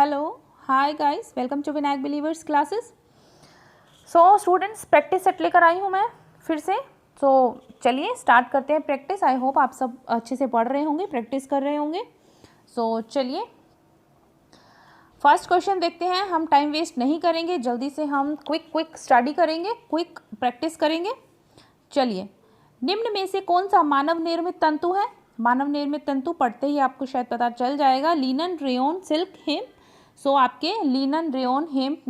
Hello, hi guys, welcome to Vinayak believers classes. So students, practice set लेकर आई हूँ मैं फिर से। सो चलिए स्टार्ट करते हैं प्रैक्टिस। आई होप आप सब अच्छे से पढ़ रहे होंगे, प्रैक्टिस कर रहे होंगे। सो चलिए फर्स्ट क्वेश्चन देखते हैं। हम टाइम वेस्ट नहीं करेंगे, जल्दी से हम क्विक स्टडी करेंगे, क्विक प्रैक्टिस करेंगे। चलिए, निम्न में से कौन सा मानव निर्मित तंतु है? मानव निर्मित तंतु पढ़ते ही आपको शायद पता चल जाएगा। Linen, rayon, silk, hemp. So आपके लिनन, रेयॉन, हेम्प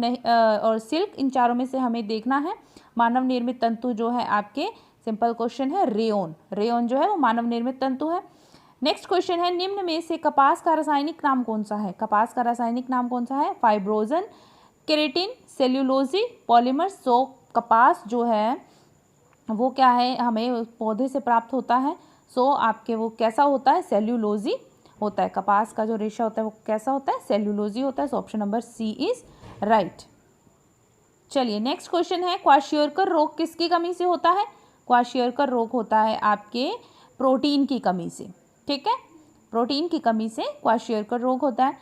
और सिल्क, इन चारों में से हमें देखना है मानव निर्मित तंतु जो है आपके। सिंपल क्वेश्चन है रेयॉन। रेयॉन जो है वो मानव निर्मित तंतु है। नेक्स्ट क्वेश्चन है, निम्न में से कपास का रासायनिक नाम कौन सा है? कपास का रासायनिक नाम कौन सा है? Fibrogen, keratin, cellulose, polymers. So कपास जो है वो क्या है, हमें पौधे से प्राप्त होता है। सो आपके वो कैसा होता है? सेल्यूलोजी होता है। कपास का जो रेशा होता है वो कैसा होता है? सेल्यूलोजी होता है। So option number C is right. चलिए नेक्स्ट क्वेश्चन है, क्वाशियोरकर रोग किसकी कमी से होता है? क्वाशियोरकर रोग होता है आपके प्रोटीन की कमी से। ठीक है, प्रोटीन की कमी से क्वाशियोरकर रोग होता है।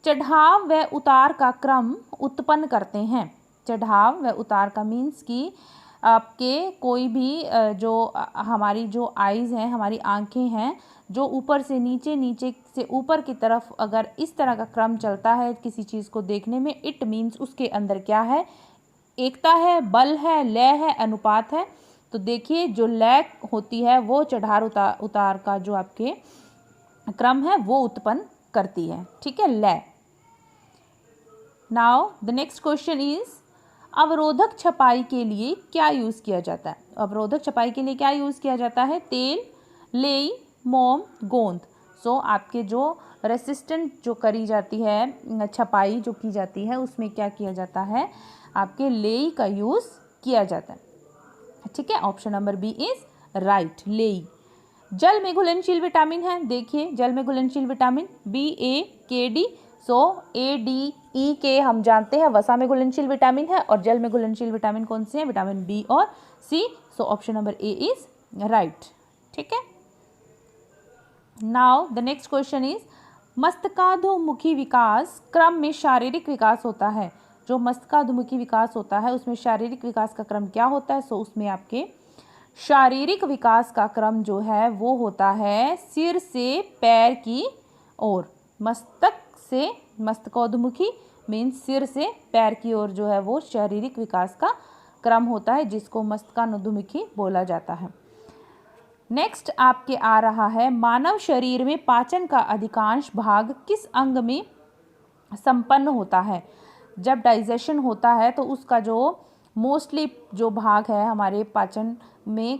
चढ़ाव व उतार का क्रम उत्पन्न करते हैं। चढ़ाव व उतार का मीन्स कि आपके कोई भी जो हमारी जो आइज़ हैं, हमारी आंखें हैं, जो ऊपर से नीचे, नीचे से ऊपर की तरफ अगर इस तरह का क्रम चलता है किसी चीज़ को देखने में, इट मीन्स उसके अंदर क्या है? एकता है, बल है, लय है, अनुपात है। तो देखिए जो लय होती है वो चढ़ाव उतार का जो आपके क्रम है वो उत्पन्न करती है। ठीक है, लय। Now the next question is, अवरोधक छपाई के लिए क्या यूज़ किया जाता है? अवरोधक छपाई के लिए क्या यूज़ किया जाता है? तेल, लेई, मोम, गोंद। सो आपके जो रेसिस्टेंट जो करी जाती है छपाई जो की जाती है उसमें क्या किया जाता है? आपके लेई का यूज़ किया जाता है। ठीक है, option number B is right, लेई। जल में घुलनशील विटामिन है, देखिए जल में घुलनशील विटामिन बी, ए, के, डी। सो ए, डी, ई, के हम जानते हैं वसा में घुलनशील विटामिन है, और जल में घुलनशील विटामिन कौन से हैं? विटामिन बी और C. So option number A is right. ठीक है, now the next question is, मस्तकाधोमुखी विकास क्रम में शारीरिक विकास होता है। जो मस्तकाधोमुखी विकास होता है उसमें शारीरिक विकास का क्रम क्या होता है? सो उसमें आपके शारीरिक विकास का क्रम जो है वो होता है सिर से पैर की ओर। मस्तक से मस्तकोद्मुखी मीन्स सिर से पैर की ओर जो है वो शारीरिक विकास का क्रम होता है, जिसको मस्तकानुमुखी बोला जाता है। नेक्स्ट आपके आ रहा है, मानव शरीर में पाचन का अधिकांश भाग किस अंग में संपन्न होता है? जब डाइजेशन होता है तो उसका जो मोस्टली जो भाग है हमारे पाचन में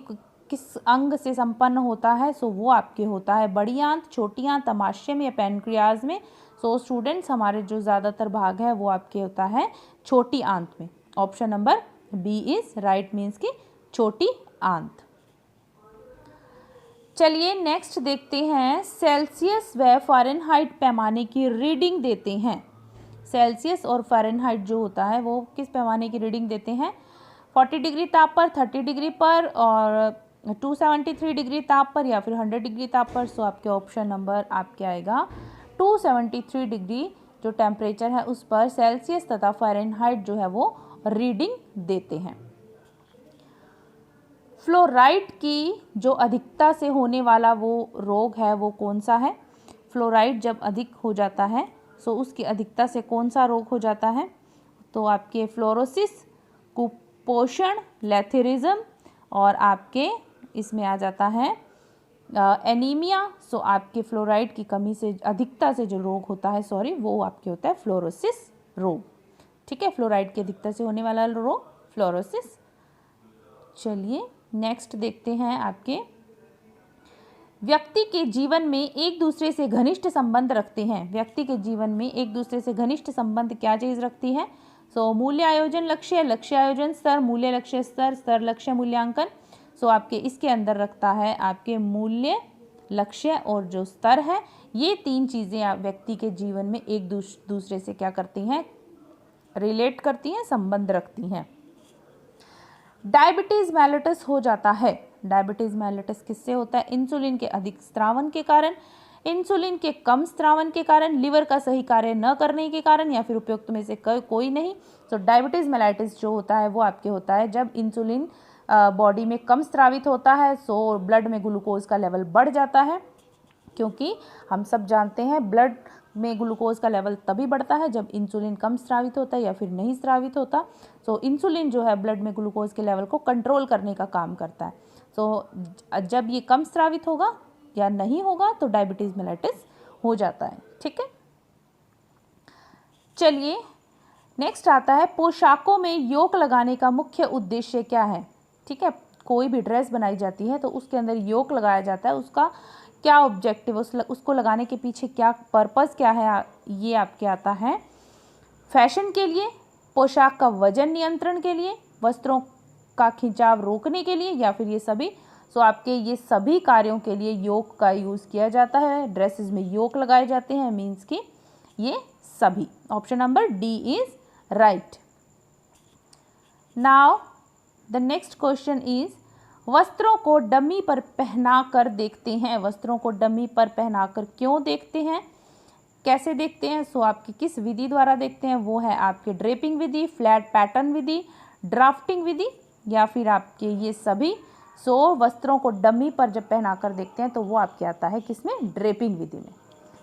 किस अंग से संपन्न होता है? सो वो आपके होता है बड़ी आंत, छोटी आंत, अमाशय या पैनक्रियाज में। सो स्टूडेंट्स, हमारे जो ज़्यादातर भाग है वो आपके होता है छोटी आंत में। Option number B is right, means की छोटी आंत। चलिए नेक्स्ट देखते हैं, सेल्सियस व फ़ारेनहाइट पैमाने की रीडिंग देते हैं। सेल्सियस और फ़ारेनहाइट जो होता है वो किस पैमाने की रीडिंग देते हैं? 40 डिग्री ताप पर, 30 डिग्री पर, और 273 डिग्री ताप पर, या फिर 100 डिग्री ताप पर। सो आपके ऑप्शन नंबर आपके आएगा 273 डिग्री जो टेम्परेचर है उस पर सेल्सियस तथा फ़ारेनहाइट जो है वो रीडिंग देते हैं। फ्लोराइड की जो अधिकता से होने वाला वो रोग है वो कौन सा है? फ्लोराइड जब अधिक हो जाता है सो उसकी अधिकता से कौन सा रोग हो जाता है? तो आपके फ्लोरोसिस, कुपोषण, लेथेरिज्म, और आपके इसमें आ जाता है एनीमिया। सो आपके फ्लोराइड की कमी से अधिकता से जो रोग होता है, वो आपके होता है फ्लोरोसिस रोग। ठीक है, फ्लोराइड की अधिकता से होने वाला रोग फ्लोरोसिस। चलिए नेक्स्ट देखते हैं, आपके व्यक्ति के जीवन में एक दूसरे से घनिष्ठ संबंध रखते हैं। व्यक्ति के जीवन में एक दूसरे से घनिष्ठ संबंध क्या चीज़ रखती है? सो मूल्य आयोजन लक्ष्य, लक्ष्य आयोजन स्तर, मूल्य लक्ष्य स्तर, स्तर लक्ष्य मूल्यांकन। सो आपके इसके अंदर रखता है आपके मूल्य, लक्ष्य और जो स्तर है, ये तीन चीज़ें आप व्यक्ति के जीवन में एक दूसरे से क्या करती हैं? रिलेट करती हैं, संबंध रखती हैं। डायबिटीज़ मेलिटस हो जाता है। डायबिटीज़ मेलिटस किससे होता है? इंसुलिन के अधिक स्रावन के कारण, इंसुलिन के कम स्रावन के कारण, लिवर का सही कार्य न करने के कारण, या फिर उपयुक्त में से कोई नहीं। तो डायबिटीज़ मेलाइटिस जो होता है वो आपके होता है जब इंसुलिन बॉडी में कम स्रावित होता है, सो ब्लड में ग्लूकोज का लेवल बढ़ जाता है, क्योंकि हम सब जानते हैं ब्लड में ग्लूकोज का लेवल तभी बढ़ता है जब इंसुलिन कम स्रावित होता है या फिर नहीं स्रावित होता। सो इंसुलिन जो है ब्लड में ग्लूकोज के लेवल को कंट्रोल करने का काम करता है। सो जब ये कम स्रावित होगा या नहीं होगा तो डायबिटीज़ मेलाइटिस हो जाता है। ठीक है, चलिए नेक्स्ट आता है, पोशाकों में योक लगाने का मुख्य उद्देश्य क्या है। ठीक है, कोई भी ड्रेस बनाई जाती है तो उसके अंदर योक लगाया जाता है, उसका क्या ऑब्जेक्टिव, उसको लगाने के पीछे क्या पर्पस क्या है, ये आपके आता है फैशन के लिए, पोशाक का वजन नियंत्रण के लिए, वस्त्रों का खिंचाव रोकने के लिए, या फिर ये सभी। सो आपके ये सभी कार्यों के लिए योक का यूज़ किया जाता है, ड्रेसेस में योक लगाए जाते हैं, मीन्स कि ये सभी। Option number D is right. Now the next question is, वस्त्रों को डमी पर पहनाकर देखते हैं। वस्त्रों को डमी पर पहनाकर क्यों देखते हैं, कैसे देखते हैं? सो आपकी किस विधि द्वारा देखते हैं, वो है आपके ड्रेपिंग विधि, फ्लैट पैटर्न विधि, ड्राफ्टिंग विधि, या फिर आपके ये सभी। सो वस्त्रों को डमी पर जब पहनाकर देखते हैं तो वो आपके आता है किसमें, ड्रेपिंग विधि में।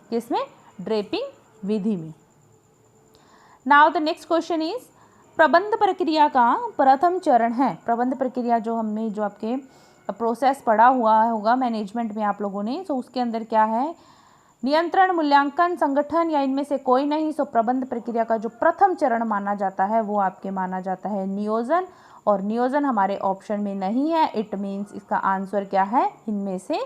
किसमें, ड्रेपिंग विधि में। Now the next question is, प्रबंध प्रक्रिया का प्रथम चरण है। प्रबंध प्रक्रिया जो हमने जो आपके प्रोसेस पढ़ा हुआ होगा मैनेजमेंट में आप लोगों ने, तो उसके अंदर क्या है, नियंत्रण, मूल्यांकन, संगठन या इनमें से कोई नहीं। सो प्रबंध प्रक्रिया का जो प्रथम चरण माना जाता है वो आपके माना जाता है नियोजन, और नियोजन हमारे ऑप्शन में नहीं है। इट मीन्स इसका आंसर क्या है, इनमें से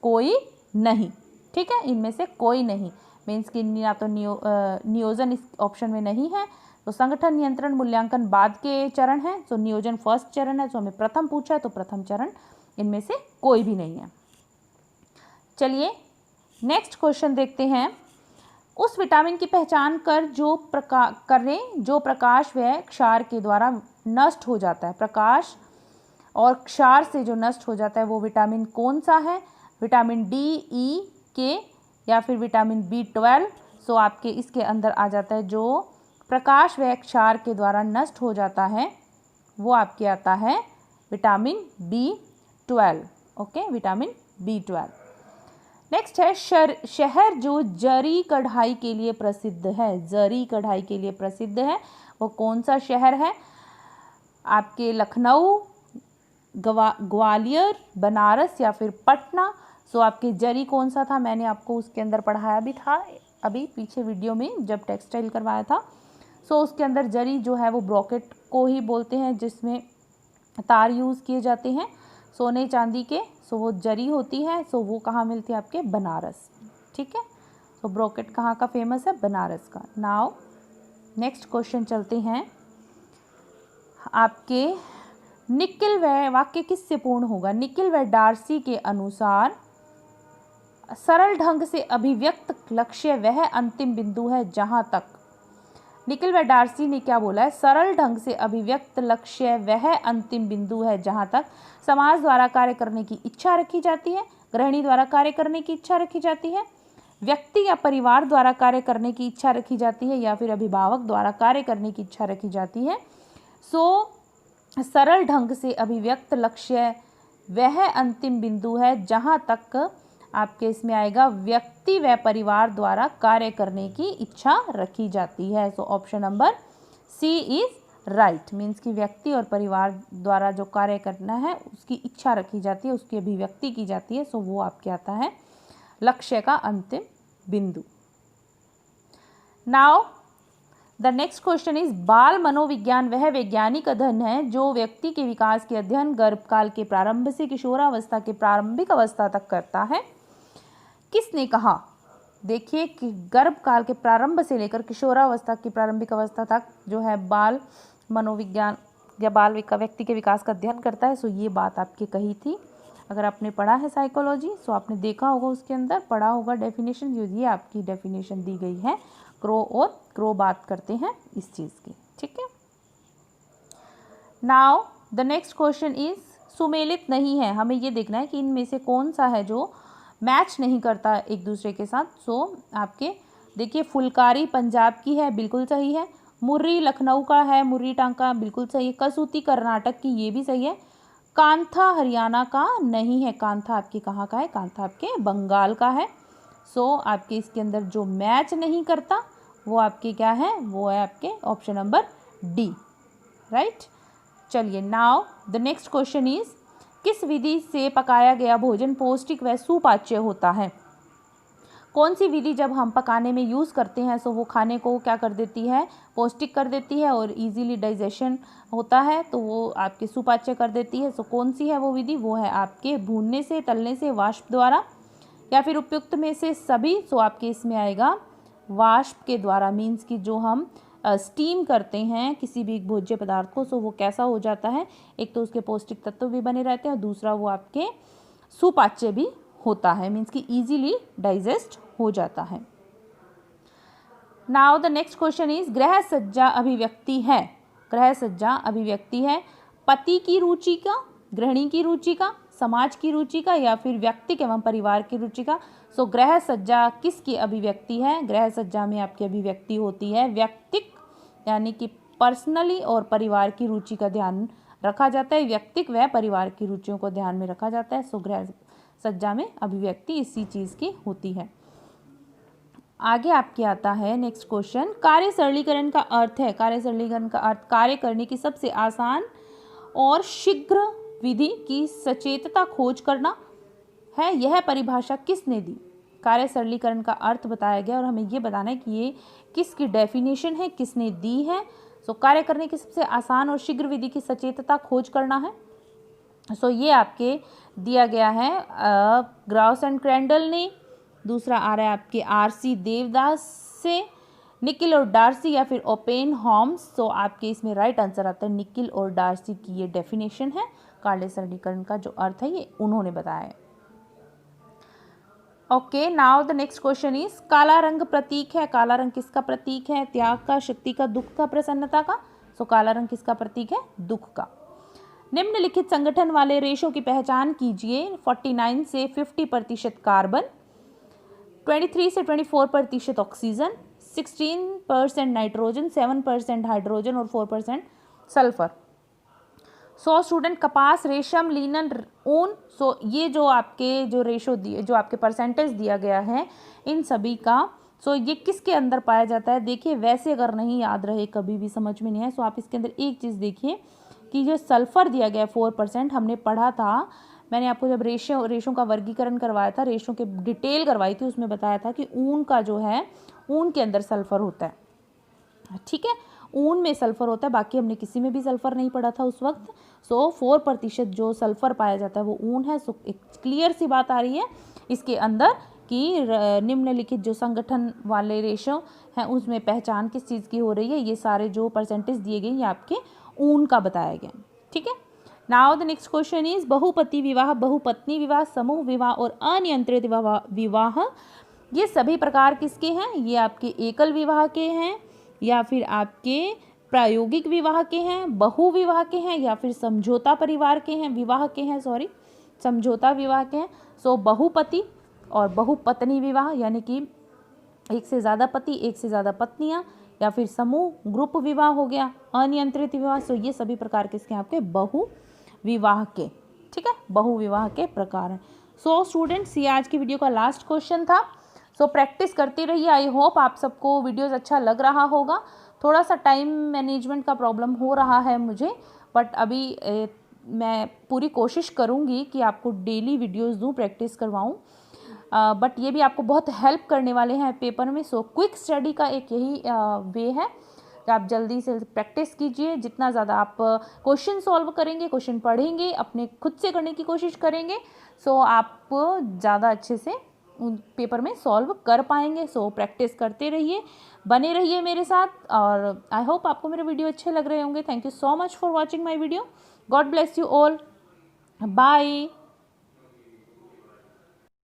कोई नहीं। ठीक है, इनमें से कोई नहीं मीन्स कि या तो नियोजन इस ऑप्शन में नहीं है, तो संगठन, नियंत्रण, मूल्यांकन बाद के चरण है। तो नियोजन फर्स्ट चरण है, तो हमें प्रथम पूछा है तो प्रथम चरण इनमें से कोई भी नहीं है। चलिए नेक्स्ट क्वेश्चन देखते हैं, उस विटामिन की पहचान कर जो प्रकाश व क्षार के द्वारा नष्ट हो जाता है। प्रकाश और क्षार से जो नष्ट हो जाता है वो विटामिन कौन सा है, विटामिन डी, ई, के, या फिर विटामिन B12। सो आपके इसके अंदर आ जाता है जो प्रकाश व क्षार के द्वारा नष्ट हो जाता है वो आपके आता है vitamin B12। Okay, vitamin B12। Next है, शहर जो जरी कढ़ाई के लिए प्रसिद्ध है। जरी कढ़ाई के लिए प्रसिद्ध है वो कौन सा शहर है, आपके लखनऊ, ग्वालियर, बनारस या फिर पटना। सो आपके जरी कौन सा था, मैंने आपको उसके अंदर पढ़ाया भी था अभी पीछे वीडियो में जब टेक्सटाइल करवाया था। सो उसके अंदर जरी जो है वो ब्रॉकेट को ही बोलते हैं, जिसमें तार यूज़ किए जाते हैं सोने चांदी के। सो वो जरी होती है। सो वो कहाँ मिलती है, आपके बनारस। ठीक है, तो ब्रॉकेट कहाँ का फेमस है, बनारस का। नाउ नेक्स्ट क्वेश्चन चलते हैं, आपके निकिल व वाक्य किससे पूर्ण होगा। निकिल व डार्सी के अनुसार सरल ढंग से अभिव्यक्त लक्ष्य वह अंतिम बिंदु है जहां तक। निकिल व डार्सी ने क्या बोला है, सरल ढंग से अभिव्यक्त लक्ष्य वह अंतिम बिंदु है जहां तक समाज द्वारा कार्य करने की इच्छा रखी जाती है, गृहिणी द्वारा कार्य करने की इच्छा रखी जाती है, व्यक्ति या परिवार द्वारा कार्य करने की इच्छा रखी जाती है, या फिर अभिभावक द्वारा कार्य करने की इच्छा रखी जाती है। सो सरल ढंग से अभिव्यक्त लक्ष्य वह अंतिम बिंदु है जहां तक आपके इसमें आएगा व्यक्ति व परिवार द्वारा कार्य करने की इच्छा रखी जाती है। So option number C is right, means कि व्यक्ति और परिवार द्वारा जो कार्य करना है उसकी इच्छा रखी जाती है, उसकी अभिव्यक्ति की जाती है। सो वो आपके आता है लक्ष्य का अंतिम बिंदु। Now the next question is, बाल मनोविज्ञान वह वैज्ञानिक अध्ययन है जो व्यक्ति के विकास के अध्ययन गर्भकाल के प्रारंभ से किशोरावस्था के प्रारंभिक अवस्था तक करता है। किसने कहा, देखिए कि गर्भकाल के प्रारंभ से लेकर किशोरावस्था की प्रारंभिक अवस्था तक जो है बाल मनोविज्ञान या व्यक्ति के विकास का अध्ययन करता है। सो ये बात आपकी कही थी, अगर आपने पढ़ा है साइकोलॉजी सो आपने देखा होगा, उसके अंदर पढ़ा होगा डेफिनेशन। ये आपकी डेफिनेशन दी गई है, क्रो बात करते हैं इस चीज़ की। ठीक है, now the next question is, सुमेलित नहीं है। हमें ये देखना है कि इनमें से कौन सा है जो मैच नहीं करता एक दूसरे के साथ। सो आपके देखिए फुलकारी पंजाब की है, बिल्कुल सही है। मुर्री लखनऊ का है, मुर्री टांका बिल्कुल सही है। कसूती कर्नाटक की, ये भी सही है। कांथा हरियाणा का नहीं है, कांथा आपके कहाँ का है, कांथा आपके बंगाल का है। सो आपके इसके अंदर जो मैच नहीं करता वो आपके क्या है, वो है आपके ऑप्शन नंबर डी, राइट। चलिए now the next question is, किस विधि से पकाया गया भोजन पौष्टिक व सुपाच्य होता है? कौन सी विधि जब हम पकाने में यूज़ करते हैं सो वो खाने को क्या कर देती है, पौष्टिक कर देती है और इजीली डाइजेशन होता है, तो वो आपके सुपाच्य कर देती है। सो कौन सी है वो विधि? वो है आपके भूनने से, तलने से, वाष्प द्वारा, या फिर उपयुक्त में से सभी। सो आपके इसमें आएगा वाष्प के द्वारा, मीन्स कि जो हम स्टीम करते हैं किसी भी भोज्य पदार्थ को, सो वो कैसा हो जाता है, एक तो उसके पौष्टिक तत्व भी बने रहते हैं और दूसरा वो आपके सुपाच्य भी होता है, मीन्स कि इजीली डाइजेस्ट हो जाता है। Now the next question is, गृह सज्जा अभिव्यक्ति है, गृह सज्जा अभिव्यक्ति है पति की रुचि का, गृहिणी की रुचि का, समाज की रुचि का, या फिर व्यक्ति एवं परिवार की रुचि का। सो गृह सज्जा किसकी अभिव्यक्ति है? गृह सज्जा में आपकी अभिव्यक्ति होती है व्यक्तिक, यानी कि पर्सनली, और परिवार की रुचि का ध्यान रखा जाता है, व्यक्तिक व परिवार की रुचियों को ध्यान में रखा जाता है। सो गृह सज्जा में अभिव्यक्ति इसी चीज़ की होती है। आगे आपके आता है नेक्स्ट क्वेश्चन, कार्य सरलीकरण का अर्थ है, कार्य सरलीकरण का अर्थ कार्य करने की सबसे आसान और शीघ्र विधि की सचेतता खोज करना है। यह परिभाषा किसने दी? कार्य सरलीकरण का अर्थ बताया गया और हमें ये बताना है कि ये किसकी डेफिनेशन है, किसने दी है। सो कार्य करने की सबसे आसान और शीघ्र विधि की सचेतता खोज करना है। सो ये आपके दिया गया है ग्राउस एंड क्रैंडल ने, दूसरा आ रहा है आपके आरसी देवदास से, निकिल और डार्सी, या फिर ओपेन हॉम्स। सो आपके इसमें राइट आंसर आता है निकिल और डार्सी की ये डेफिनेशन है। कार्य सरलीकरण का जो अर्थ है ये उन्होंने बताया है। Okay, now the next question is, काला रंग प्रतीक है, काला रंग किसका प्रतीक है? त्याग का, शक्ति का, दुख का, प्रसन्नता का। सो काला रंग किसका प्रतीक है? दुख का। निम्नलिखित संगठन वाले रेशों की पहचान कीजिए। 49 से 50% कार्बन, 23 से 24% ऑक्सीजन, 16% नाइट्रोजन, 7% हाइड्रोजन और 4% सल्फर। 100 स्टूडेंट कपास, रेशम, लिनन, ऊन। सो ये जो आपके जो रेशो दिए, जो आपके परसेंटेज दिया गया है इन सभी का, सो ये किसके अंदर पाया जाता है? देखिए वैसे अगर नहीं याद रहे, कभी भी समझ में नहीं है, सो आप इसके अंदर एक चीज़ देखिए कि जो सल्फ़र दिया गया है 4%, हमने पढ़ा था, मैंने आपको जब रेशों का वर्गीकरण करवाया था, रेशों के डिटेल करवाई थी, उसमें बताया था कि ऊन का जो है, ऊन के अंदर सल्फ़र होता है, ठीक है, ऊन में सल्फ़र होता है, बाकी हमने किसी में भी सल्फ़र नहीं पढ़ा था उस वक्त। सो 4% जो सल्फ़र पाया जाता है वो ऊन है। सो एक क्लियर सी बात आ रही है इसके अंदर कि निम्नलिखित जो संगठन वाले रेशो हैं उसमें पहचान किस चीज़ की हो रही है, ये सारे जो परसेंटेज दिए गए ये आपके ऊन का बताया गया, ठीक है। Now the next question is, बहुपति विवाह, बहुपत्नी विवाह, समूह विवाह और अनियंत्रित विवाह ये सभी प्रकार किसके हैं? ये आपके एकल विवाह के हैं, या फिर आपके प्रायोगिक विवाह के हैं, बहु विवाह के हैं, या फिर समझौता परिवार के हैं, विवाह के हैं, सॉरी समझौता विवाह के हैं। सो बहुपति और बहुपत्नी विवाह, यानी कि एक से ज़्यादा पति, एक से ज़्यादा पत्नियां, या फिर समूह ग्रुप विवाह हो गया, अनियंत्रित विवाह। सो ये सभी प्रकार किसके हैं? आपके बहु विवाह के, ठीक है, बहु विवाह के प्रकार हैं। सो स्टूडेंट्स ये आज की वीडियो का लास्ट क्वेश्चन था। सो प्रैक्टिस करती रहिए। आई होप आप सबको वीडियोस अच्छा लग रहा होगा। थोड़ा सा टाइम मैनेजमेंट का प्रॉब्लम हो रहा है मुझे, बट अभी मैं पूरी कोशिश करूँगी कि आपको डेली वीडियोस दूँ, प्रैक्टिस करवाऊँ, बट ये भी आपको बहुत हेल्प करने वाले हैं पेपर में। सो क्विक स्टडी का एक यही वे है कि आप जल्दी से प्रैक्टिस कीजिए। जितना ज़्यादा आप क्वेश्चन सॉल्व करेंगे, क्वेश्चन पढ़ेंगे, अपने खुद से करने की कोशिश करेंगे, सो आप ज़्यादा अच्छे से पेपर में सॉल्व कर पाएंगे। सो प्रैक्टिस करते रहिए, बने रहिए मेरे साथ, और आई होप आपको मेरे वीडियो अच्छे लग रहे होंगे। Thank you so much for watching my video. God bless you all. Bye.